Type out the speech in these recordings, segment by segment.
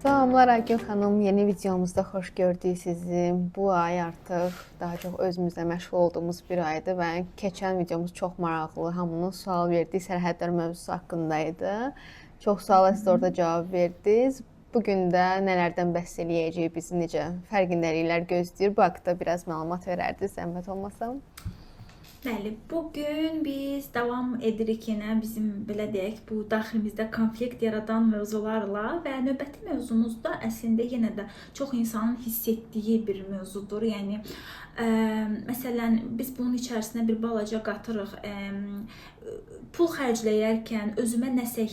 Salamlar Aygün xanım, yeni videomuzda xoş gördük sizi. Bu ay artıq daha çox özümüzlə məşğul olduğumuz bir aydır və keçən videomuz çox maraqlı, hamının sual verdiyi sərhədlər mövzusu haqqında idi. Çox sağ olun, siz də orada cavab verdiniz. Bugün də nələrdən bəhs eləyəcəyik, bizi necə fərqindəliklər gözləyir, bu haqqda biraz məlumat verərdiniz, zəhmət olmasa. Bəli, bugün biz davam edirik yenə bizim belə deyək, bu daxilimizdə konflikt yaradan mövzularla və növbəti mövzumuz da əslində yenə də çox insanın hiss etdiyi bir mövzudur. Yəni məsələn, biz bunun içərisinə bir balaca qatırıq. Pul xərcləyərkən, özümə nəsə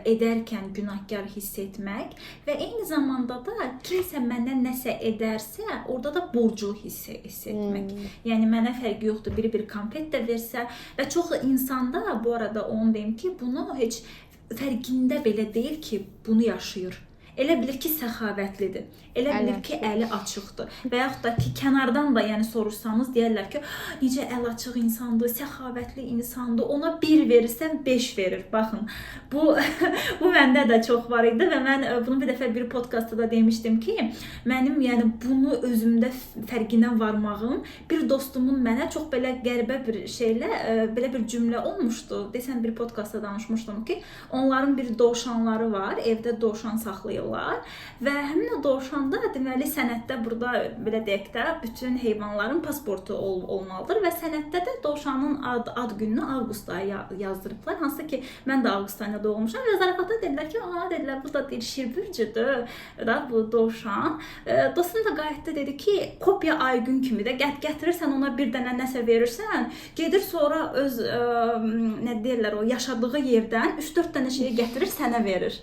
edərkən günahkar hiss etmək və eyni zamanda da kimsə mənə nəsə edərsə, orada da borclu hiss etmək. Yəni mənə fərqi yoxdur, biri bir konfet də versə və çox insanda bu arada onu deyim ki, bunu heç fərqində belə deyil ki, bunu yaşayır. Elə bilir ki, səxavətlidir. Elə bilir ki, əli açıqdır. Və yaxud da ki, kənardan da yəni soruşsanız deyərlər ki, necə əl açıq insandır, səxavətli insandır. Ona 1 verirsən 5 verir. Baxın, bu məndə də çox var idi və mən bunu bir dəfə bir podkastda da demişdim ki, mənim yəni bunu özümdə fərqinə varmağım bir dostumun mənə çox belə qəribə bir şeylə belə bir cümlə olmuşdu. Desən bir podkastda danışmışdım ki, onların bir dovşanları var, evdə dovşan saxlayırlar. Və həmin o dovşanda deməli sənəddə burada belə deyək də bütün heyvanların pasportu olmalıdır və sənəddə də dovşanın ad gününü avqust ayı yazdırıblar. Hansı ki mən də avqust ayında doğulmuşam və zarafatda dedilər ki, dedilər bu da bir şirbürcüdür da bu dovşan. Dostum da qayıtdı da dedi ki, kopya Aygün kimi də gətirirsən ona bir dənə nəsə verirsən, gedir sonra öz nə deyirlər o yaşadığı yerdən 3-4 dənə şeyi gətirir sənə verir.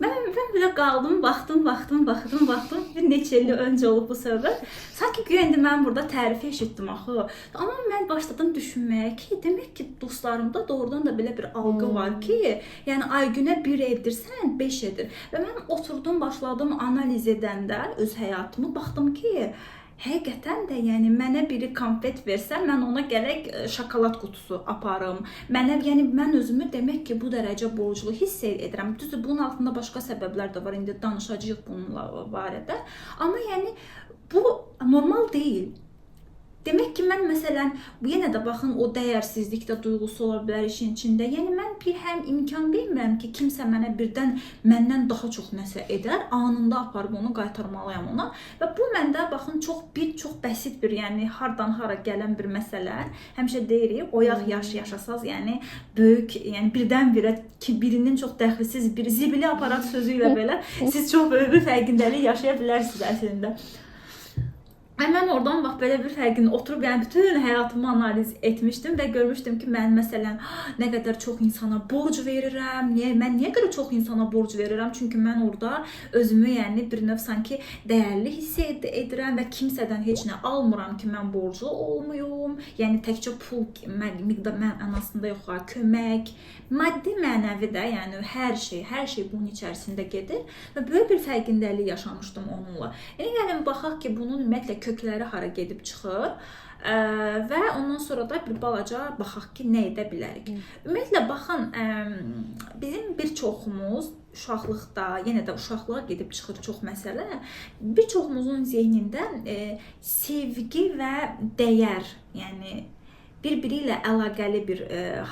Mən belə qaldım, baxdım, bir neçə il öncə olub bu söhbət. Sanki güya indi mən burada tərifi eşitdim axı. Amma mən başladım düşünməyə ki, demək ki, dostlarımda doğrudan da belə bir algı var ki, yəni Aygünə 1 edirsən, 5 edir. Və mən oturdum, başladım analiz edəndə öz həyatımı, baxdım ki, həqiqətən də yəni mənə biri konfet versə, mən ona gərək şokolad qutusu aparım. Yəni mən özümü demək ki, bu dərəcə borclu hiss edirəm. Düzdür, bunun altında başqa səbəblər də var. İndi danışacağıq bununla barədə. Amma yəni bu normal deyil. Demək ki, mən məsələn, yenə də baxın, o dəyərsizlik də duyğusu ola bilər işin içində. Yəni, mən bir həm imkan vermirəm ki, kimsə mənə birdən məndən daha çox nəsə edər, anında aparıb onu qaytarmalıyam ona. Və bu məndə, baxın, çox bəsit bir, yəni, hardan hara gələn bir məsələ. Həmişə deyirik, oyaq yaşasaz, yəni, böyük, yəni, birdən-birə ki, birinin çox dəxlisiz bir zibili aparat sözü ilə belə siz çox böyük bir fərqindəlik yaşaya bilərsiniz əslində. Mən oradan bax belə bir fərqini oturub, yəni bütün həyatımı analiz etmişdim və görmüşdüm ki, mən məsələn nə qədər çox insana borc verirəm, mən niyə görə çox insana borc verirəm? Çünki mən orada özümü yəni bir növ sanki dəyərli hiss edirəm və kimsədən heç nə almıram ki, mən borclu olmuyum. Yəni təkcə pul mənasında yox, kömək, maddi mənəvi də, yəni hər şey bunun içərisində gedir və böyük bir fərqindəlik yaşamışdım onunla. Yəni baxaq ki, bunun ümumiyyətlə kökləri hara gedib çıxır və ondan sonra da bir balaca baxaq ki, nə edə bilərik. Ümumiyyətlə, baxın, bizim bir çoxumuz uşaqlıqda, yenə də uşaqlığa gedib çıxır çox məsələ, bir çoxumuzun zehnində sevgi və dəyər, yəni bir-biri ilə əlaqəli bir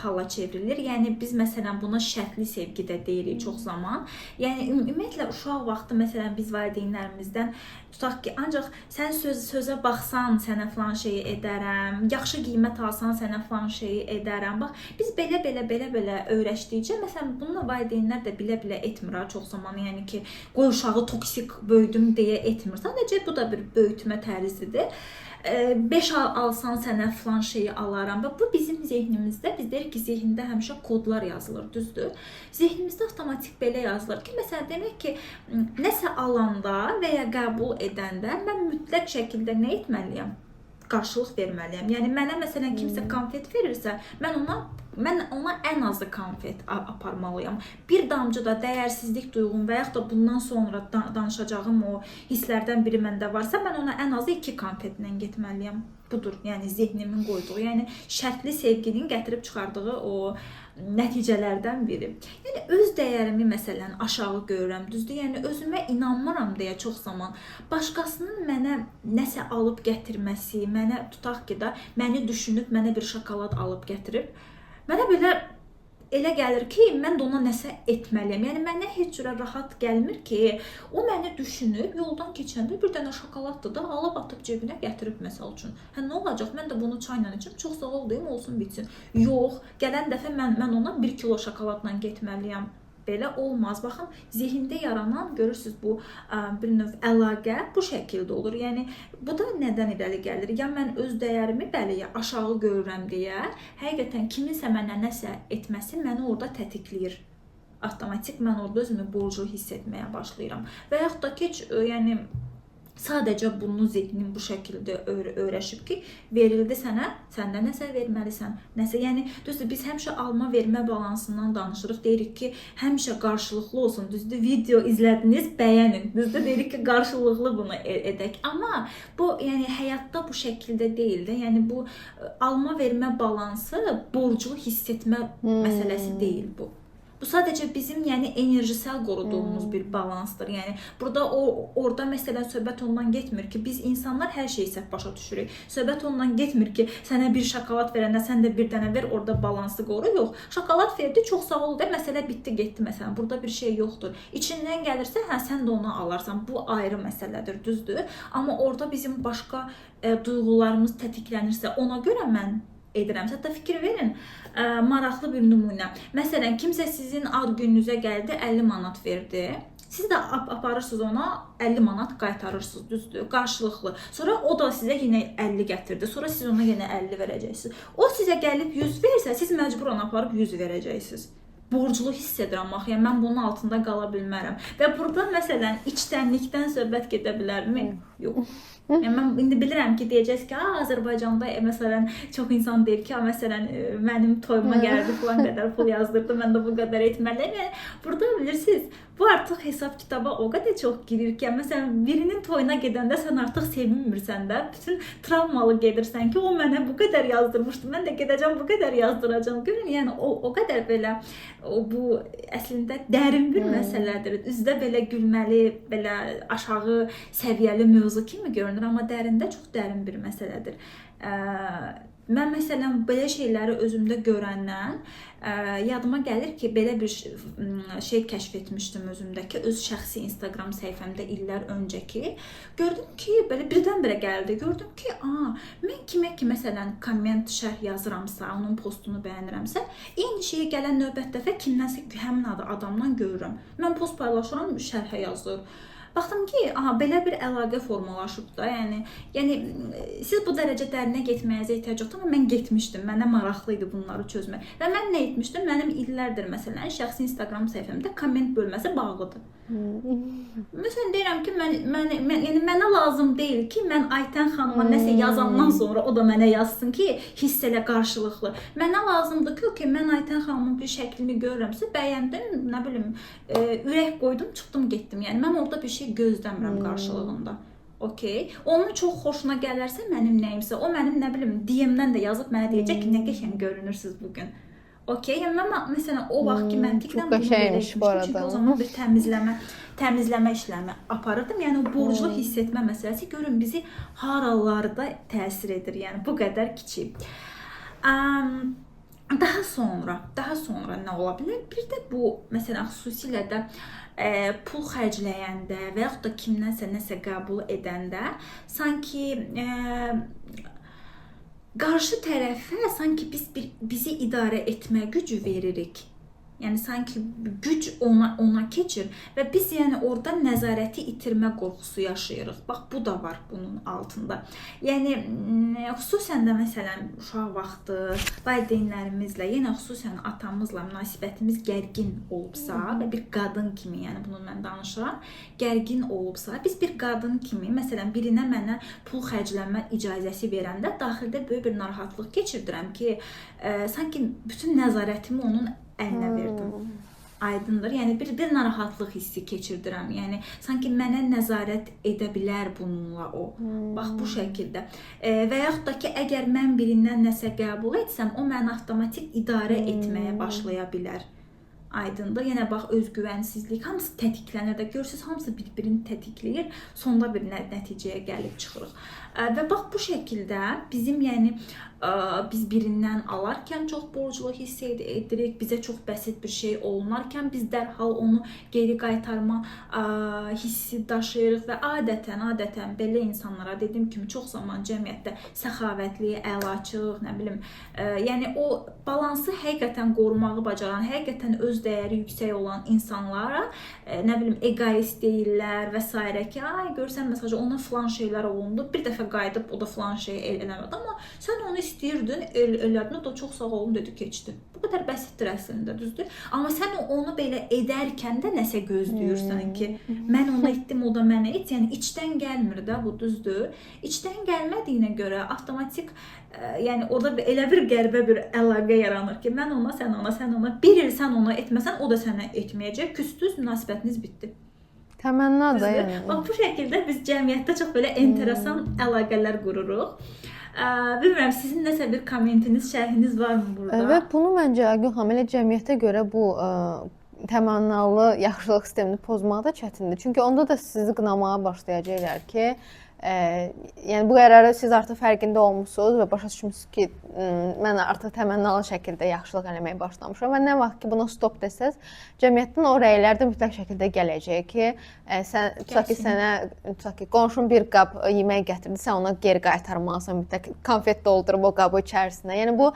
hala çevrilir. Yəni biz məsələn buna şərtli sevgi də deyirik çox zaman. Yəni ümumiyyətlə uşaq vaxtı məsələn biz valideynlərimizdən tutaq ki, ancaq sən sözə baxsan sənə falan şeyi edərəm, yaxşı qiymət alsan sənə falan şeyi edərəm. Bax biz belə öyrəşdikcə məsələn bununla valideynlər də bilə-bilə etmir çox zaman. Yəni ki, qoy uşağı toksik böyüdüm deyə etmir. Sadəcə bu da bir böyütmə tərzidir. 5 alsan sənə filan şeyi alaram və bu bizim zehnimizdə, biz deyirik ki, zehində həmişə kodlar yazılır, düzdür? Zehnimizdə avtomatik belə yazılır ki, məsələn, demək ki, nəsə alanda və ya qəbul edəndə mən mütləq şəkildə nə etməliyəm? Qarşılıq verməliyəm. Yəni, mənə məsələn kimsə konfet verirsə, mən ona ən azı konfet aparmalıyam. Bir damcı da dəyərsizlik duyğum və yaxud da bundan sonra danışacağım o hisslərdən biri məndə varsa, mən ona ən azı 2 konfetlə getməliyəm. Budur, yəni zehnimin qoyduğu, yəni şərtli sevginin gətirib çıxardığı o nəticələrdən biri. Yəni öz dəyərimi məsələn aşağı görürəm, düzdür? Yəni özümə inanmıram deyə çox zaman başqasının mənə nəsə alıb gətirməsi, mənə tutaq ki da məni düşünüb mənə bir şokolad alıb gətirib, mənə belə elə gəlir ki, mən də ona nəsə etməliyəm. Yəni mənə heç cürə rahat gəlmir ki, o məni düşünüb yoldan keçəndə bir dənə şokoladdır da alıb atıb cebinə gətirib məsəl üçün. Hə nə olacaq? Mən də bunu çayla içim, çox sağ ol deyim, olsun bitsin. Yox, gələn dəfə mən ona 1 kilo şokoladla getməliyəm. Belə olmaz. Baxın, zihində yaranan, görürsüz bu bir növ əlaqə bu şəkildə olur. Yəni bu da nədən irəli gəlir? Ya mən öz dəyərimi bəli ya aşağı görürəm deyə, həqiqətən kiminsə mənə nəsə etməsi məni orada tətikləyir. Avtomatik mən orada özümü borclu hiss etməyə başlayıram. Və yaxud da ki, yəni sadəcə bunu zihnim bu şəkildə öyrəşib ki, verildi sənə, sən də nəsə verməlisən. Nəsə, yəni düzdür, biz həmişə alma-vermə balansından danışırıq. Deyirik ki, həmişə qarşılıqlı olsun. Düzdür, video izlədiniz, bəyənin. Düzdür, deyirik ki, qarşılıqlı bunu edək. Amma bu yəni həyatda bu şəkildə deyil də. Yəni bu alma-vermə balansı borclu hiss etmə məsələsi deyil bu. Bu sadəcə bizim yəni enerjisel qoruduğumuz bir balansdır. Yəni burada orada məsələn söhbət ondan getmir ki, biz insanlar hər şeyi səhv başa düşürük. Söhbət ondan getmir ki, sənə bir şokolad verəndə sən də bir dənə ver, orada balansı qoru. Yox, şokolad verdi, çox sağ ol de, məsələ bitdi, getdi məsələn. Burada bir şey yoxdur. İçindən gəlirsə, hə sən də onu alarsan. Bu ayrı məsələdir, düzdür? Amma orada bizim başqa duyğularımız tetiklənirsə, ona görə mən edirəm. Hətta fikir verin, maraqlı bir nümunə. Məsələn, kimsə sizin ad gününüzə gəldi, 50 manat verdi. Siz də aparırsınız ona, 50 manat qaytarırsınız, düzdür, qarşılıqlı. Sonra o da sizə yenə 50 gətirdi. Sonra siz ona yenə 50 verəcəksiniz. O sizə gəlib 100 versə, siz məcburan aparıb 100 verəcəksiniz. Borclu hiss edirəm axı, yəni mən bunun altında qala bilmərəm. Və burada məsələn içdənlikdən söhbət gedə bilərmi? Yox. Yəni mən indi bilirəm ki, deyəcəksiniz ki, Azərbaycanda məsələn çox insan deyir ki, məsələn mənim toyuma gəldi, falan qədər pul yazdırdı, mən də bu qədər etməliyəm. Yəni burada bilirsiniz, bu artıq hesab kitaba o qədər çox girir ki, məsələn birinin toyuna gedəndə sən artıq sevinmirsən də, bütün travmalı gedirsən ki, o mənə bu qədər yazdırmışdı, mən də gedəcəm bu qədər yazdıracağam. Görün, yəni o qədər belə bu əslində dərin bir məsələdir. Üzdə belə gülməli, belə aşağı səviyyəli mövzu kimi görünür, amma dərində çox dərin bir məsələdir. Mən məsələn belə şeyləri özümdə görəndən yadıma gəlir ki, belə bir şey kəşf etmişdim özümdəki, öz şəxsi Instagram səhifəmdə illər öncəki. Gördüm ki, belə birdən-birə gəldi. Gördüm ki, mən kimə ki məsələn komment, şərh yazıramsa, onun postunu bəyənirəmsə, eyni şeyə gələn növbət dəfə kimdənsə həmin adamdan görürəm. Mən post paylaşıram, şərhə yazır. Baxdım ki, belə bir əlaqə formalaşıb da, yəni siz bu dərəcə dərinə getməyinizə ehtiyac yoxdur, amma mən getmişdim, mənə maraqlı idi bunları çözmək. Və mən nə etmişdim? Mənim illərdir məsələn şəxsi Instagram səhifəmdə komment bölməsi bağlıdır. Məsələn deyirəm ki, yəni mənə lazım deyil ki, mən Aytən xanıma nəsə yazandan sonra o da mənə yazsın ki, hiss elə qarşılıqlı. Mənə lazımdır ki, mən Aytən xanımın bir şəklini görürəmsə, bəyəndim, nə bilim, ürək qoydum, çıxdım, getdim. Yəni mən orada bir şey gözləmirəm qarşılığında. Okay. Onun çox xoşuna gələrsə mənim nəyimsə, o mənim nə bilim DM-dən də yazıb mənə deyəcək ki, nə qəşəng görünürsüz bugün. Okay. Yəni mən məsələn o vaxt ki məntiqlə bunu belə etmişdim. Çünki o zaman bir təmizləmə işləmi aparırdım. Yəni borclu hiss etmə məsələsi görün bizi haralarda təsir edir. Yəni bu qədər kiçik. Daha sonra nə ola bilər? Bir də bu məsələn xüsusilə də pul xərcləyəndə və yaxud da kimdənsə nəsə qəbul edəndə sanki qarşı tərəfə sanki biz bizi idarə etmə gücü veririk. Yəni sanki güc ona keçir və biz yəni orada nəzarəti itirmə qorxusu yaşayırıq. Bax bu da var bunun altında. Yəni xüsusən də məsələn uşaq vaxtı valideynlərimizlə, yenə xüsusən atamızla münasibətimiz gərgin olubsa və bir qadın kimi, yəni bunu mən danışıram, gərgin olubsa, biz bir qadın kimi məsələn birinə mənə pul xərcləmə icazəsi verəndə daxildə böyük bir narahatlıq keçirdirəm ki, sanki bütün nəzarətimi onun əlinə verdim. Aydındır. Yəni bir narahatlıq hissi keçirdirəm. Yəni sanki mənə nəzarət edə bilər bununla o. Bax bu şəkildə. Və yaxud da ki, əgər mən birindən nəsə qəbul etsəm, o məni avtomatik idarə etməyə başlaya bilər. Aydındır. Yenə bax özgüvənsizlik, hamısı tətiklənir də. Görürsüz, hamısı bir-birini tətikləyir. Sonda bir nəticəyə gəlib çıxırıq. Və bax bu şəkildə bizim yəni biz birindən alarkən çox borclu hiss edirik. Bizə çox bəsit bir şey olunarkən biz dərhal onu geri qaytarma hissi daşıyırıq və adətən belə insanlara dediyim kimi çox zaman cəmiyyətdə səxavətli, əlaçıq, nə bilim, yəni o balansı həqiqətən qorumağı bacaran, həqiqətən öz dəyəri yüksək olan insanlara, nə bilim, egoist deyirlər və s. ki, ay görsən məsələn ona filan şeylər olundu, bir dəfə qayıdıb o da filan şey eləmədi, amma sən onu istəyirdin, elədin, o da çox sağ olun dedi, keçdi. Bu qədər bəsitdir əslində, düzdür? Amma sən onu belə edərkən də nəsə gözləyirsən ki, mən onu etdim, o da mənə et, yəni içdən gəlmir də bu, düzdür? İçdən gəlmədiyinə görə avtomatik, yəni orada elə bir qəribə bir əlaqə yaranır ki, mən ona, sən ona, sən ona, bir il sən ona etməsən, o da sənə etməyəcək, küstünüz, münasibətiniz bitdi. Təmənnadır yəni. Bax bu şəkildə biz cəmiyyətdə çox belə enteresan əlaqələr qururuq. Bilmirəm, sizin nəsə bir kommentiniz, şərhiniz varmı burada? Və bunu məncə Aygün xanım elə cəmiyyətə görə bu təmannalı yaxşılıq sistemini pozmaq da çətindir. Çünki onda da sizi qınamağa başlayacaqlar ki, yəni bu qərarı siz artıq fərqində olmusunuz və başa düşmüsünüz ki, mən artıq təmənnalı şəkildə yaxşılıq eləməyə başlamışam və nə vaxt ki buna stop desəz, cəmiyyətdən o rəylər də mütləq şəkildə gələcək ki, tutaq ki, qonşun bir qab yemək gətirdi, sən ona geri qaytarmalısan, mütləq konfet doldurub o qabı içərisinə. Yəni bu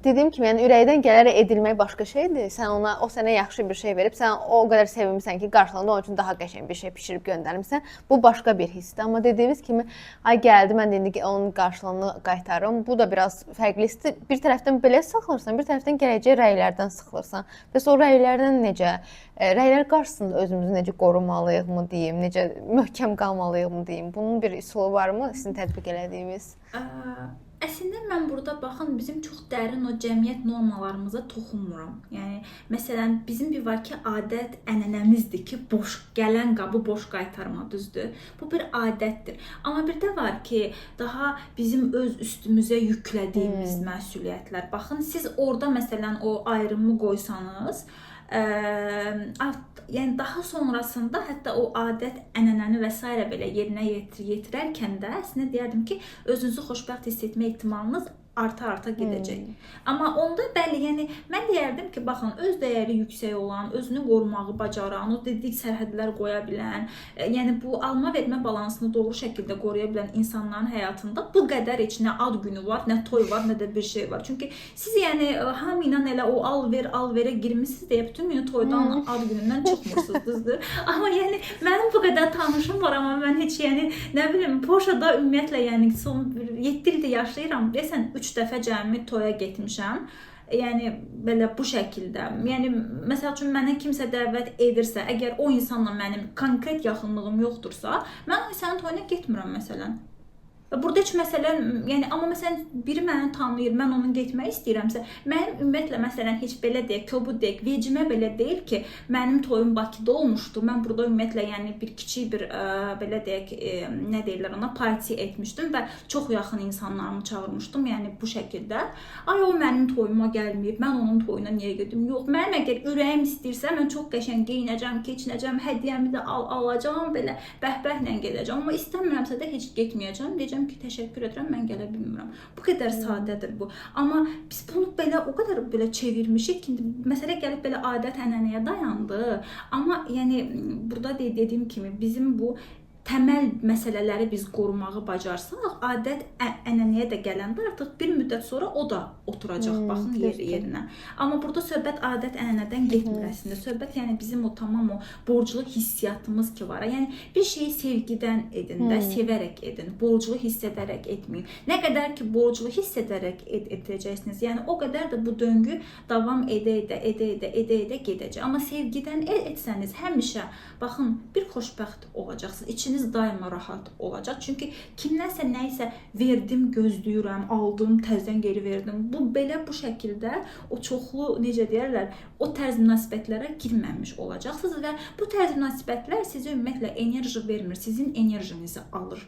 dediyim kimi, yəni ürəkdən gələrək edilmək başqa şeydir. Sən ona, o sənə yaxşı bir şey verib, sən o qədər sevimlisən ki, qarşılığında onun üçün daha qəşəng bir şey bişirib göndərmisən. Bu başqa bir hissdir. Amma dediyimiz kimi, ay gəldi, mən də indi onun qarşılığını qaytarım. Bu da biraz fərqli hissdir. Bir tərəfdən belə sıxılırsan, bir tərəfdən gələcək rəylərdən sıxılırsan. Bəs o rəylərdən necə, rəylər qarşısında özümüzü necə qorumalıyıq mı deyim, necə möhkəm qalmalıyıq mı deyim. Bunun bir üsulu varmı sizin tətbiq elədiyiniz? Əslində mən burada baxın, bizim çox dərin o cəmiyyət normalarımıza toxunmuram. Yəni məsələn bizim bir var ki, adət ənənəmizdir ki, boş gələn qabı boş qaytarma, düzdür? Bu bir adətdir. Amma bir də var ki, daha bizim öz üstümüzə yüklədiyimiz məsuliyyətlər. Baxın, siz orada məsələn o ayrımı qoysanız, yəni daha sonrasında hətta o adət, ənənəni və s. belə yerinə yetirərkən də əslində deyərdim ki, özünüzü xoşbəxt hiss etmə ehtimalınız arta gedəcək. Amma onda bəli, yəni mən deyərdim ki, baxın, öz dəyəri yüksək olan, özünü qorumağı bacaran, o dedik sərhədlər qoya bilən, yəni bu alma vermə balansını doğru şəkildə qoruya bilən insanların həyatında bu qədər heç nə ad günü var, nə toy var, nə də bir şey var. Çünki siz yəni hamı ilə elə o al verə girmişsiniz deyə bütün günü toydan, ad günündən çıxmırsınız, düzdür? Amma yəni mənim bu qədər tanışım var, amma mən heç yəni nə bilim Polşada ümumiyyətlə yəni son 7 ildir yaşayıram, deyəsən 3 dəfə cəmi toya getmişəm. Yəni belə bu şəkildə. Yəni məsəl üçün mənə kimsə dəvət edirsə, əgər o insanla mənim konkret yaxınlığım yoxdursa, mən o insanın toyuna getmirəm məsələn. Və burada heç məsələ, yəni amma məsələn biri məni tanıyır, mən onun getmək istəyirəmsə, mənim ümumiyyətlə məsələn heç belə deyək, kobud deyək, vecimə belə deyil ki, mənim toyum Bakıda olmuşdu. Mən burada ümumiyyətlə yəni bir kiçik bir belə deyək, nə deyirlər ona, parti etmişdim və çox yaxın insanlarımı çağırmışdım, yəni bu şəkildə. Ay o mənim toyuma gəlməyib, mən onun toyuna niyə gedim? Yox, mənim əgər ürəyim istəyirsə, mən çox qəşəng geyinəcəm, keçinəcəm, hədiyyəmi də alacağam, belə bəhbəhlə gedəcəm. Amma istəmirəmsə də heç getməyəcəm, deyəcəm ki, təşəkkür edirəm, mən gələ bilmirəm. Bu qədər sadədir bu. Amma biz bunu belə o qədər belə çevirmişik ki, məsələ gəlib belə adət ənənəyə dayandı. Amma yəni burada dediyim kimi bizim bu təməl məsələləri biz qorumağı bacarsaq, adət ənənəyə də gələndə artıq bir müddət sonra o da oturacaq, baxın yerinə. Amma burada söhbət adət ənənədən getmir əslində. Söhbət yəni bizim o tamam o borclu hissiyatımız ki var. Yəni bir şeyi sevgidən edin də, sevərək edin. Borclu hiss edərək etməyin. Nə qədər ki borclu hiss edərək edəcəksiniz, yəni o qədər də bu döngü davam edə gedəcək. Amma sevgidən etsəniz həmişə baxın bir xoşbəxt olacaqsınız. İçiniz içiniz daima rahat olacaq. Çünki kimdənsə nəyisə verdim, gözləyirəm, aldım, təzədən geri verdim. Bu belə bu şəkildə o çoxlu necə deyirlər, o tərz münasibətlərə girməmiş olacaqsınız və bu tərz münasibətlər sizə ümumiyyətlə enerji vermir, sizin enerjinizi alır.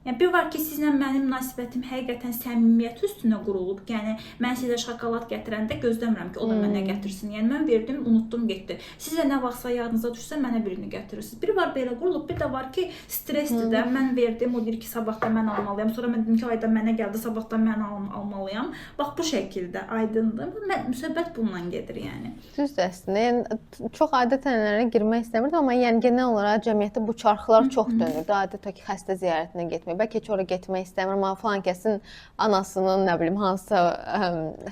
Yəni bir var ki, sizlə mənim münasibətim həqiqətən səmimiyyət üstünə qurulub. Yəni mən sizə şokolad gətirəndə gözləmirəm ki, o da mənə gətirsin. Yəni mən verdim, unutdum, getdi. Sizə nə vaxtsa yadınıza düşsə mənə birini gətirirsiniz. Bir var belə qurulub, bir də var ki, stressdir də. Mən verdim, o deyir ki, sabahdan mən almalıyam. Sonra mən dedim ki, ayda mənə gəldi, sabahdan mən almalıyam. Bax bu şəkildə aydındır. Söhbət bundan gedir yəni. Düzdür əslində. Yəni çox adət-ənənələrə girmək istəmirdim, amma yəni genel olaraq cəmiyyətdə bu çarxlar çox dönür. Adətən ki, xəstə ziyarətinə getmək. Bəlkə heç ora getmək istəmirəm, amma falan kəsin anasının, nə bilim, hansısa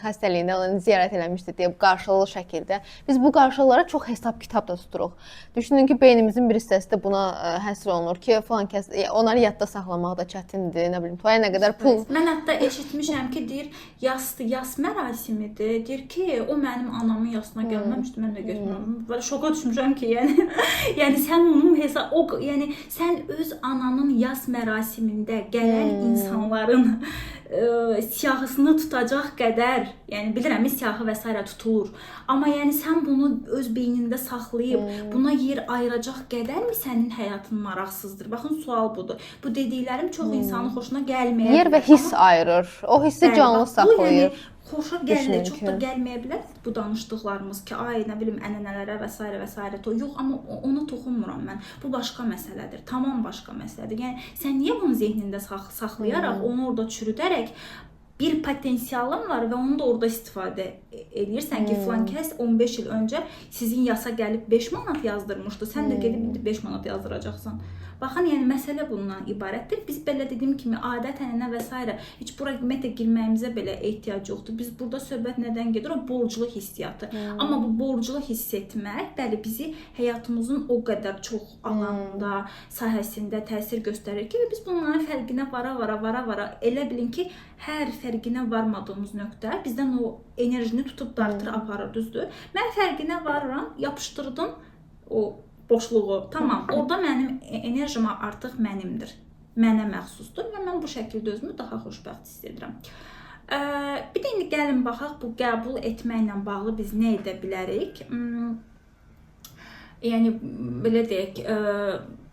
xəstəliyində onu ziyarət eləmişdi deyə qarşılıqlı şəkildə. Biz bu qarşılıqlara çox hesab-kitab da tuturuq. Düşünün ki, beynimizin bir hissəsi də buna həsr olunur ki, falan kəs onları yadda saxlamaq da çətindir, nə bilim, toya nə qədər pul. Mən hətta eşitmişəm ki, deyir, yas mərasimidir. Deyir ki, o mənim anamın yasına gəlməmişdi, mən də getmirəm. Belə şoka düşmüşəm ki, yəni sən onun yəni sən öz ananın yas mərasimində gələn insanların siyahısını tutacaq qədər, yəni bilirəm, siyahı və s. tutulur. Amma yəni sən bunu öz beynində saxlayıb, buna yer ayıracaq qədərmi sənin həyatın maraqsızdır? Baxın, sual budur. Bu dediklərim çox insanın xoşuna gəlməyə bilər. Yer və hiss ayırır. O hissi canlı saxlayır. Xoşa gəlir, çox da gəlməyə bilər bu danışdıqlarımız ki, ay nə bilim ənənələrə və s. və s. Yox, amma ona toxunmuram mən. Bu başqa məsələdir, tamam başqa məsələdir. Yəni sən niyə bunu zehnində saxlayaraq, onu orada çürüdərək bir potensialın var və onu da orada istifadə edirsən ki, filan kəs 15 il öncə sizin yasa gəlib 5 manat yazdırmışdı, sən də gedib 5 manat yazdıracaqsan. Baxın, yəni məsələ bundan ibarətdir. Biz belə dediyim kimi adət-ənənə və s. heç bura ümumiyyətlə girməyimizə belə ehtiyac yoxdur. Biz burada söhbət nədən gedir? O borclu hissiyatı. Amma bu borclu hiss etmək, bəli, bizi həyatımızın o qədər çox alanında, sahəsində təsir göstərir ki, biz bunların fərqinə vara elə bilin ki, hər fərqinə varmadığımız nöqtə bizdən o enerjini tutub dartır, aparır, düzdür? Mən fərqinə varıram, yapışdırdım o boşluğu. Tamam, orada mənim enerjim artıq mənimdir. Mənə məxsusdur və mən bu şəkildə özümü daha xoşbəxt hiss edirəm. Bir də indi gəlin baxaq, bu qəbul etməklə bağlı biz nə edə bilərik? Yəni, belə deyək,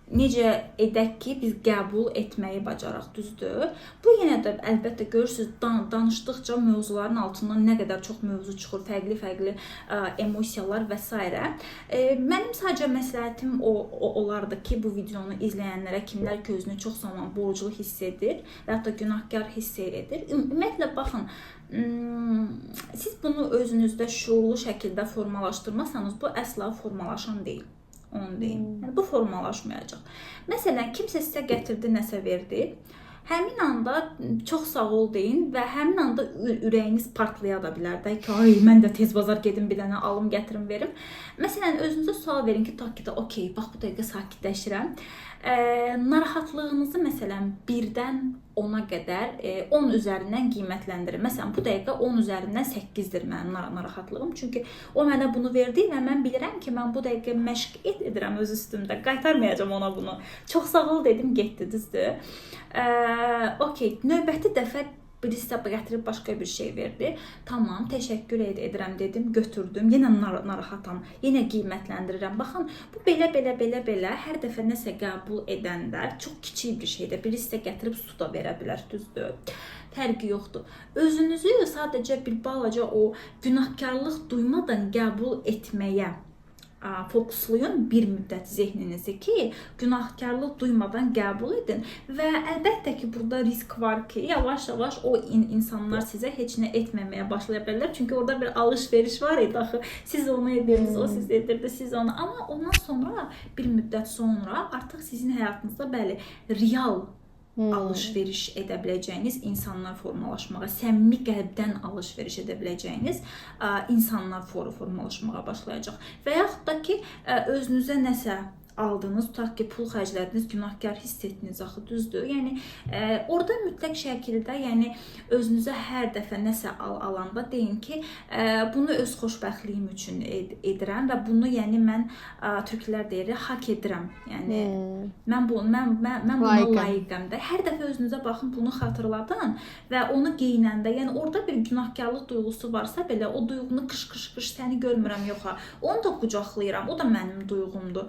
necə edək ki, biz qəbul etməyi bacaraq, düzdür? Bu yenə də əlbəttə görürsünüz, danışdıqca mövzuların altından nə qədər çox mövzu çıxır, fərqli emosiyalar və s. Mənim sadəcə məsləhətim olardı ki, bu videonu izləyənlərə, kimlər ki, özünü çox zaman borclu hiss edir və hətta günahkar hiss edir. Ümumiyyətlə, baxın, siz bunu özünüzdə şuurlu şəkildə formalaşdırmasanız, bu əsla formalaşan deyil. Onu deyim. Yəni, bu formalaşmayacaq. Məsələn, kimsə sizə gətirdi, nəsə verdi. Həmin anda çox sağ ol deyin və həmin anda ürəyiniz partlaya da bilər də ki, ay, mən də tez bazar gedim, bir dənə alım, gətirim, verim. Məsələn, özünüzə sual verin ki, ta ki də, okey, bax, bu dəqiqə sakitləşirəm. Narahatlığınızı, məsələn, 1-dən 10-a qədər 10 üzərindən qiymətləndirin. Məsələn, bu dəqiqə 10 üzərindən 8-dir mənim narahatlığım. Çünki o mənə bunu verdi və mən bilirəm ki, mən bu dəqiqə məşq edirəm öz üstümdə. Qaytarmayacam ona bunu. Çox sağ ol dedim, getdi, düzdür. Okey, növbəti dəfə birisi də gətirib başqa bir şey verdi. Tamam, təşəkkür edirəm dedim, götürdüm. Yenə narahatam, yenə qiymətləndirirəm. Baxın, bu belə hər dəfə nəsə qəbul edəndə çox kiçik bir şeydir. Birisi də gətirib su da verə bilər, düzdür. Fərqi yoxdur. Özünüzü sadəcə bir balaca o günahkarlıq duymadan qəbul etməyə fokuslayın bir müddət zehninizi ki, günahkarlıq duymadan qəbul edin və əlbəttə ki, burada risk var ki, yavaş-yavaş o insanlar sizə heç nə etməməyə başlaya bilərlər. Çünki orada bir alış-veriş var idi, axı siz onu edirsiniz, o siz edirdi, siz onu. Amma ondan sonra, bir müddət sonra artıq sizin həyatınızda bəli, real alış-veriş edə biləcəyiniz insanlar formalaşmağa, səmimi qəlbdən alış-veriş edə biləcəyiniz insanlar formalaşmağa başlayacaq. Və yaxud da ki, özünüzə nəsə aldınız, tutaq ki, pul xərclədiniz, günahkar hiss etdiniz axı, düzdür? Yəni orada mütləq şəkildə, yəni özünüzə hər dəfə nəsə alanda deyin ki, bunu öz xoşbəxtliyim üçün edirəm və bunu, yəni mən türklər deyir, hak edirəm. Yəni mən buna layiqəm də. Hər dəfə özünüzə baxın, bunu xatırladın və onu geyinəndə, yəni orada bir günahkarlıq duyğusu varsa belə, o duyğunu qış səni görmürəm, yox ha. Onu da qucaqlayıram, o da mənim duyğumdur.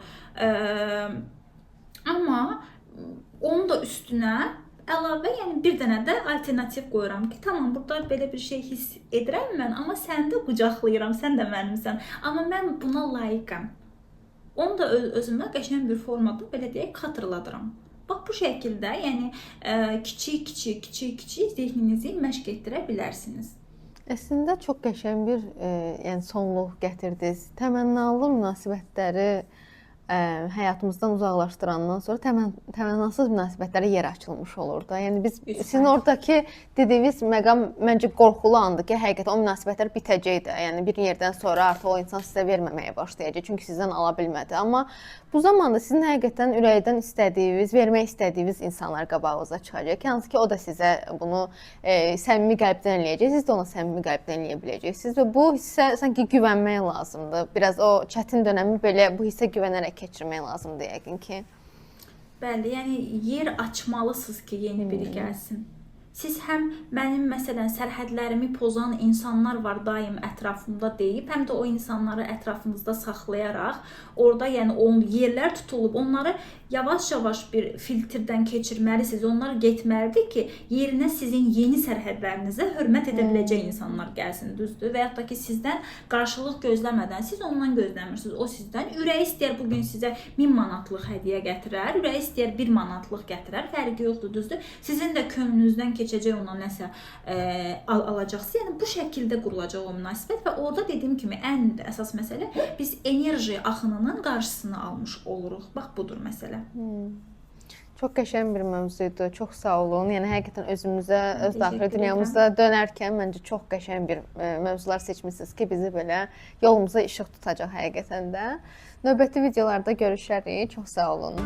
Amma onun da üstünə əlavə, yəni bir dənə də alternativ qoyuram ki, tamam, burada belə bir şey hiss edirəm mən, amma səni də qucaqlayıram, sən də mənimsən. Amma mən buna layiqəm. Onu da özümə qəşəng bir formada, belə deyək, xatırladıram. Bax, bu şəkildə, yəni kiçik zehninizi məşq etdirə bilərsiniz. Əslində çox qəşəng bir yəni sonluq gətirdiniz. Təmənnəli münasibətləri həyatımızdan uzaqlaşdırandan sonra təmənnasız münasibətlərə yer açılmış olur da. Yəni biz sizin oradakı dediyiniz məqam məncə qorxulu andır ki, həqiqətən o münasibətlər bitəcək də. Yəni bir yerdən sonra artıq o insan sizə verməməyə başlayacaq, çünki sizdən ala bilmədi. Amma bu zamanda sizin həqiqətən ürəkdən istədiyiniz, vermək istədiyiniz insanlar qabağınıza çıxacaq. Hansı ki, o da sizə bunu səmimi qəlbdən eləyəcək, siz də ona səmimi qəlbdən eləyə biləcəksiniz və bu hissə sanki güvənmək lazımdır. Biraz o çətin dönəmi belə bu hissə güvənərək keçirmək lazımdır yəqin ki. Bəli, yəni yer açmalısınız ki, yeni biri gəlsin. Siz həm mənim məsələn sərhədlərimi pozan insanlar var daim ətrafımda deyib, həm də o insanları ətrafınızda saxlayaraq, orada yəni o yerlər tutulub, onları yavaş-yavaş bir filtrdən keçirməlisiniz. Onlar getməlidir ki, yerinə sizin yeni sərhədlərinizə hörmət edə biləcək insanlar gəlsin, düzdür? Və yaxud da ki, sizdən qarşılıq gözləmədən, siz ondan gözləmirsiniz, o sizdən. Ürəyi istəyər bugün sizə 1000 manatlıq hədiyyə gətirər, ürəyi istəyər 1 manatlıq gətirər, fərqi yoxdur, düzdür? Sizin də könlünüzdən keçəcək ona nəsə alacaqsınız. Yəni bu şəkildə qurulacaq o münasibət və orada dediyim kimi ən əsas məsələ biz enerji axınının qarşısını almış oluruq. Bax, budur məsələ. Çox qəşəng bir mövzuydu. Çox sağ olun. Yəni həqiqətən özümüzə, öz daxili dünyamızda dönərkən məncə çox qəşəng bir mövzular seçmisiniz ki, bizi belə yolumuza işıq tutacaq həqiqətən də. Növbəti videolarda görüşərik. Çox sağ olun.